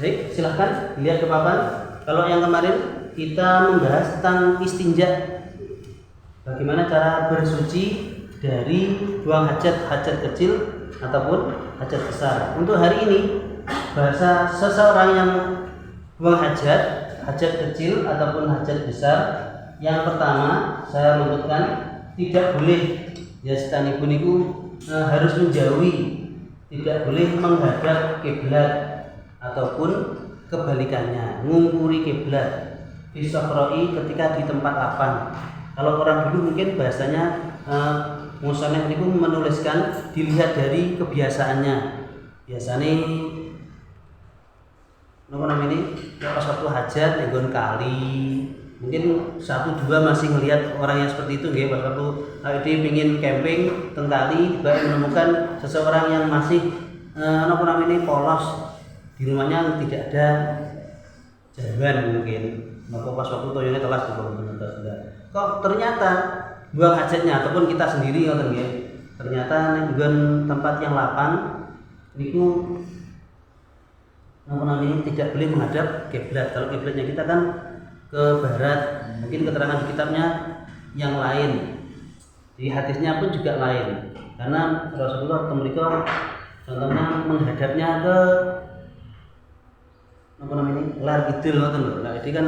Baik, silahkan lihat ke papan. Kalau yang kemarin kita membahas tentang istinja, bagaimana cara bersuci dari buang hajat kecil ataupun hajat besar. Untuk hari ini bahasa seseorang yang buang hajat kecil ataupun hajat besar. Yang pertama saya menyebutkan tidak boleh ya setan ibu harus menjauhi, tidak boleh menghadap kiblat ataupun kebalikannya, ngungkuri kiblat. Fisaqroi ketika di tempat lapang. Kalau orang dulu mungkin bahasanya musoneh itu menuliskan dilihat dari kebiasaannya. Biasanya pas waktu hajat nggon kali, mungkin 1-2 masih melihat orang yang seperti itu nggih. Pas waktu pengin camping teng kali menemukan seseorang yang masih polos di rumahnya, tidak ada jalan mungkin. Maka pas waktu toyone telas kok ternyata buang hajatnya ataupun kita sendiri ngoten nggih. Ternyata ning tempat yang lapang niku tidak boleh menghadap kiblat. Kalau kiblatnya kita kan ke barat, mungkin keterangan di kitabnya yang lain. Di hadisnya pun juga lain. Karena Rasulullah kemudian contohnya menghadapnya ke lar kidul ngoten lho. Nah, ini kan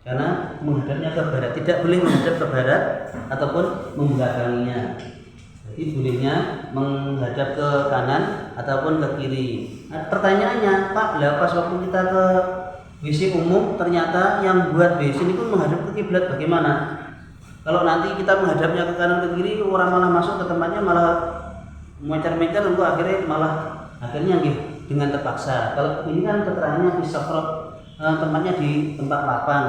karena menghadapnya ke barat, tidak boleh menghadap ke barat ataupun membelakanginya. Jadi bolehnya menghadap ke kanan ataupun ke kiri. Nah, pertanyaannya, Pak, lah pas waktu kita ke WC umum ternyata yang buat WC ini pun menghadap ke kiblat, bagaimana? Kalau nanti kita menghadapnya ke kanan ke kiri, orang malah masuk ke tempatnya malah mecer-mecer, untuk akhirnya dengan terpaksa. Kalau ini kan keterangannya bisa tempatnya di tempat lapang.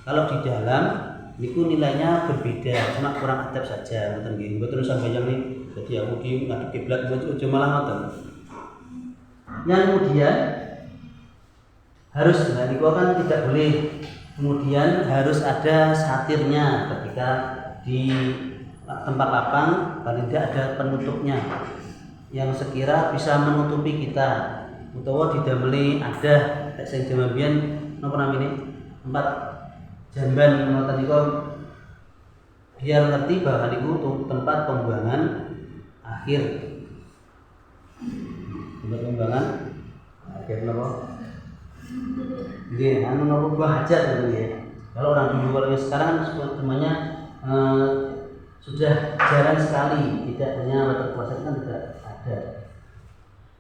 Kalau di dalam niku nilainya berbeda, cuma kurang adab saja. Ngoten nggih. Mboten usah bayang nih jadi aku ki ngadep kiblat aja malah ngoten. Yang kemudian harus niku kan tidak boleh. Kemudian harus ada satirnya ketika di tempat lapang, paling tidak ada penutupnya yang sekira bisa menutupi kita. Utawa didameli ada sing jamabian tempat jamban ngoten niku biar ngerti bahwa niku tempat pembuangan akhir. Tempat pembuangan akhir napa? Nggih, napa buah hajat nggih. Kalau orang dulu, kalau sekarang kan semuanya sudah jarang sekali, tidak hanya waktu puasa kan tidak ada.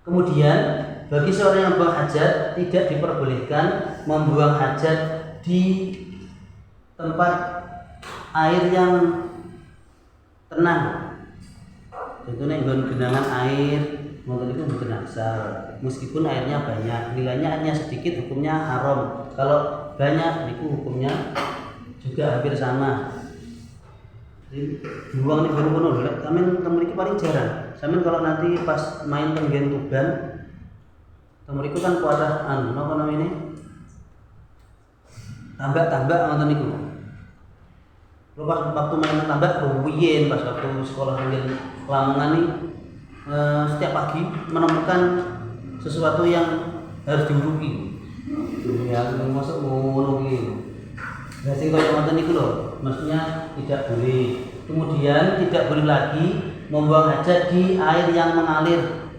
Kemudian bagi seorang yang buang hajat tidak diperbolehkan membuang hajat di tempat air yang tenang. Contohnya genangan air, mungkin itu bukan asal. Meskipun airnya banyak, nilainya hanya sedikit, hukumnya haram. Kalau banyak, itu hukumnya juga hampir sama. Buang nih baru kono lho. Temen iki paling jarang. Sampeyan kalau nanti pas main tenggen Tuban, temen iku kan kuatah napa namanya? Tambak-tambak ngoten niku. Lho pas waktu main tambak ruwiyin pas waktu sekolah tenggen Lamongan nih setiap pagi menemukan sesuatu yang harus diuruki. Ya, masuk ngono iki. Nah, sing kaya ngoten niku lho, maksudnya tidak boleh. Kemudian tidak boleh lagi membuang hajat di air yang mengalir.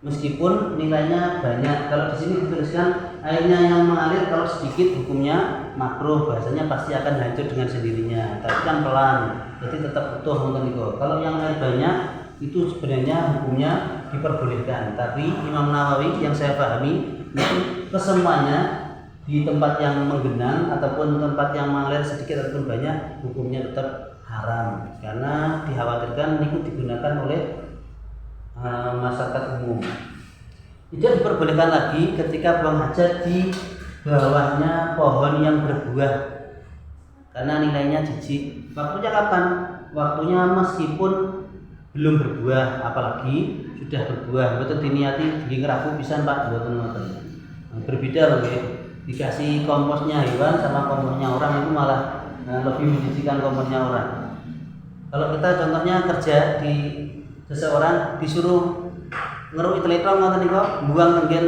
Meskipun nilainya banyak. Kalau di sini dituliskan airnya yang mengalir, kalau sedikit hukumnya makruh, bahasanya pasti akan hancur dengan sendirinya. Tapi kan pelan, jadi tetap utuh ngoten niku. Kalau yang air banyak itu sebenarnya hukumnya diperbolehkan. Tapi Imam Nawawi yang saya pahami itu kesemuanya di tempat yang menggenang ataupun tempat yang mengalir sedikit ataupun banyak hukumnya tetap haram, karena dikhawatirkan itu digunakan oleh masyarakat umum. Tidak diperbolehkan lagi ketika buang hajat di bawahnya pohon yang berbuah, karena nilainya jijik. Waktunya kapan? Waktunya meskipun belum berbuah, apalagi sudah berbuah. Betul diniati di ngerapu pisan Pak, mboten. Berbeda loh ya. Dikasih komposnya hewan sama komposnya orang itu malah lebih menjijikkan komposnya orang. Kalau kita contohnya kerja di seseorang disuruh ngeruk tletong ngoten niku, buang tenggen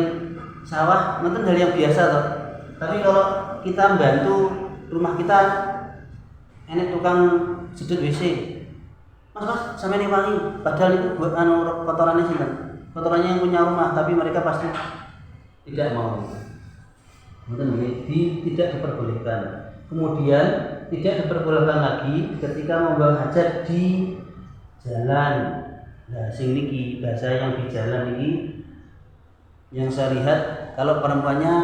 sawah mungkin hal yang biasa toh. Tapi kalau kita bantu rumah kita enek tukang sedot WC, mas sampai nih wangi, padahal itu buat kotorannya sih kan, kotorannya yang punya rumah, tapi mereka pasti tidak mau. Mungkin tidak diperbolehkan. Kemudian tidak diperbolehkan lagi ketika membuang hajat di jalan. Nah, sing niki bahasa yang di jalan ini yang saya lihat, kalau perempuannya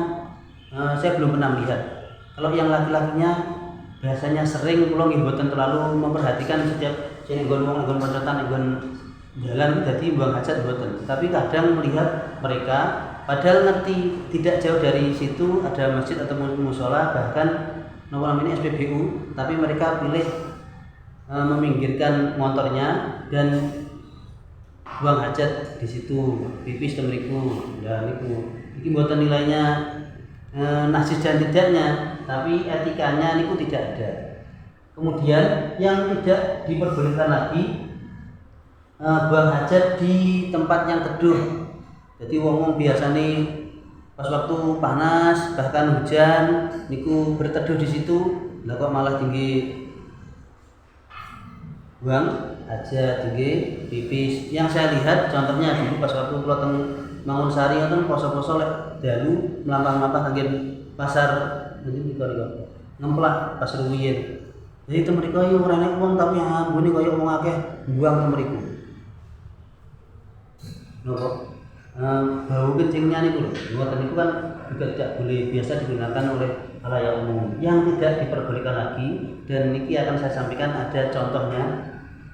saya belum pernah lihat. Kalau yang laki-lakinya biasanya sering kula nggih mboten terlalu memperhatikan setiap sing nggon poncotan nggon jalan dadi buang hajat mboten. Tapi kadang melihat mereka padahal ngerti tidak jauh dari situ ada masjid atau mushola, bahkan nomor ini SPBU, tapi mereka pilih meminggirkan motornya dan buang hajat di situ, pipis temeriku. Ya niku iki mboten nilainya najis dan tidaknya, tapi etikanya niku tidak ada. Kemudian yang tidak diperbolehkan lagi buang hajat di tempat yang teduh. Jadi wong biasanya pas waktu panas bahkan hujan niku berteduh di situ, lah kok malah tinggi buang hajat, tinggi pipis. Yang saya lihat contohnya dulu pas waktu kula teng Mangunsari ngoten poso-poso lek dalu mlampah-mlampah kangge pasar ngendi niku ngemplak pas ruwiyin. Jadi temen mriku yo ora enek wong tapi ambune kaya wong akeh buang temen mriku. Napa? Bau kencingnya niku lho. Ngoten niku kan juga tidak boleh, biasa digunakan oleh khalayak umum. Yang tidak diperbolehkan lagi dan niki akan saya sampaikan ada contohnya.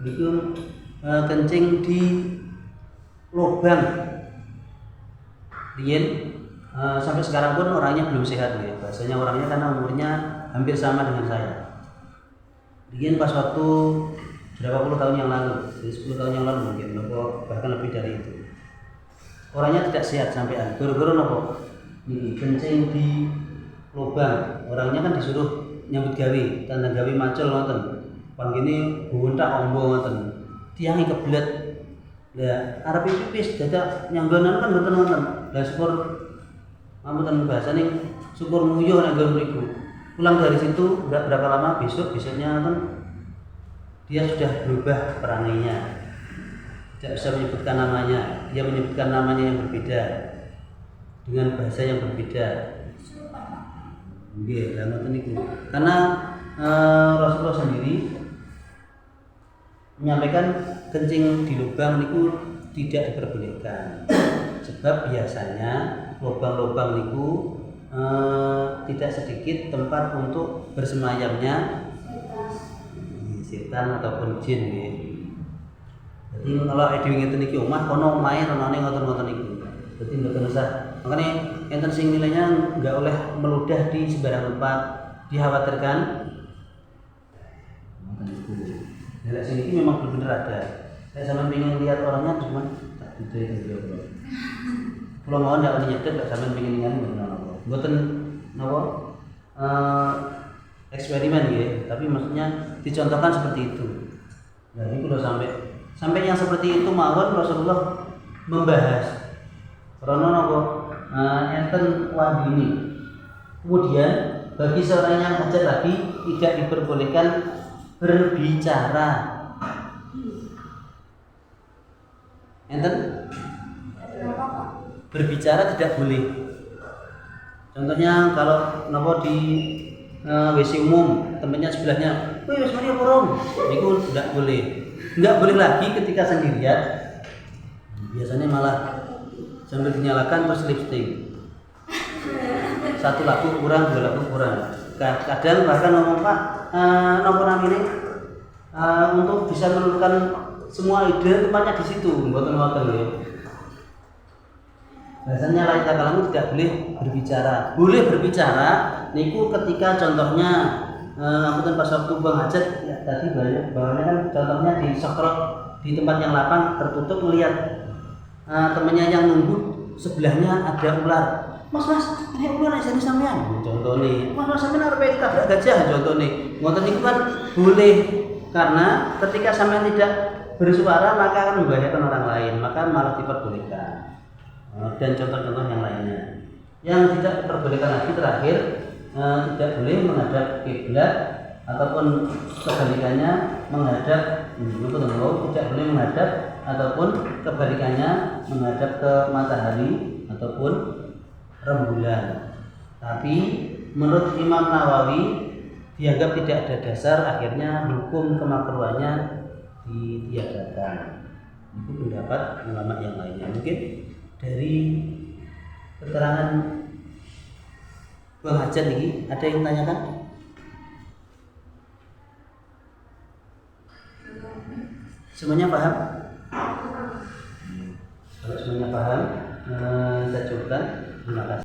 Niku kencing di lubang. Riyen sampai sekarang pun orangnya belum sehat ya. Bahasanya orangnya karena umurnya hampir sama dengan saya. Riyen pas waktu berapa puluh tahun yang lalu, 10 tahun yang lalu mungkin, bahkan lebih dari itu. Orangnya tidak sehat sampean. Gara-gara napa? Niki kencing di lubang. Orangnya kan disuruh nyambut gawe, tanda gawe macul ngoten. Panggene bontak ombo ngoten. Tiange kebelet. Lah arep pipis dadak nyanggonan kan mboten wonten. Lah syukur ampun bahasane syukur nguyuh nek nggon mriku. Pulang dari situ enggak berapa lama besoknya kan dia sudah berubah perangainya. Tidak bisa menyebutkan namanya, dia menyebutkan namanya yang berbeda dengan bahasa yang berbeda. Nggih, lha ngoten niku. Karena Rasulullah sendiri menyampaikan kencing di lubang niku tidak diperbolehkan. Sebab biasanya lubang-lubang niku tidak sedikit tempat untuk bersemayamnya setan ataupun jin nggih. Jadi kalau ade ngeten iki omah kono omahe renane ngoten-ngoten niku. Dadi mboten usah. Makanya enten sing nilainya enggak oleh meludah di sembarang tempat, dikhawatirkan. Nek sini ini memang benar-benar ada. Saya sampean pengen lihat orangnya cuma tak itu dia bro. Kalau mau ndak nyedet ndak sampean pengen ningali mboten napa eksperimen ya, tapi maksudnya dicontohkan seperti itu. Nah, ini kalau sampai yang seperti itu mawon Rasulullah membahas. Karena napa enten wahini. Kemudian bagi seorang yang hajat lagi tidak diperbolehkan berbicara. Enten berbicara tidak boleh. Contohnya kalau napa di WC umum, temennya sebelahnya, "Wih, wis mari porong." Niku tidak boleh. Enggak boleh lagi ketika sendirian. Biasanya malah sambil dinyalakan terus lipstick. Satu lagu kurang, dua lagu kurang. Kadang bahkan ngomong, "Pak, nomor namine untuk bisa menentukan semua ide tempatnya di situ." Mboten wonten ya. Bahasanya lain kalamu tidak boleh berbicara. Boleh berbicara niku ketika contohnya ampun pas waktu buang hajat ya, tadi bahwa kan contohnya di sokrok di tempat yang lapang tertutup melihat temannya yang nunggu sebelahnya ada ular. Mas, ini ular nek sampean. Contoh nih, Mas sampean arep tabrak gajah contoh nih. Ngoten niku kan boleh karena ketika sampean tidak bersuara maka akan membahayakan orang lain, maka malah diperbolehkan. Dan contoh-contoh yang lainnya. Yang tidak diperbolehkan lagi terakhir, tidak boleh menghadap kiblat ataupun kebalikannya menghadap tidak boleh menghadap ataupun kebalikannya menghadap ke matahari ataupun rembulan. Tapi menurut Imam Nawawi dianggap tidak ada dasar, akhirnya hukum kemakruhannya ditiadakan. Itu pendapat ulama yang lainnya. Mungkin dari keterangan Bang Hajar ini ada yang tanyakan? Semuanya paham? Kalau semuanya paham, saya cukupkan. Terima kasih.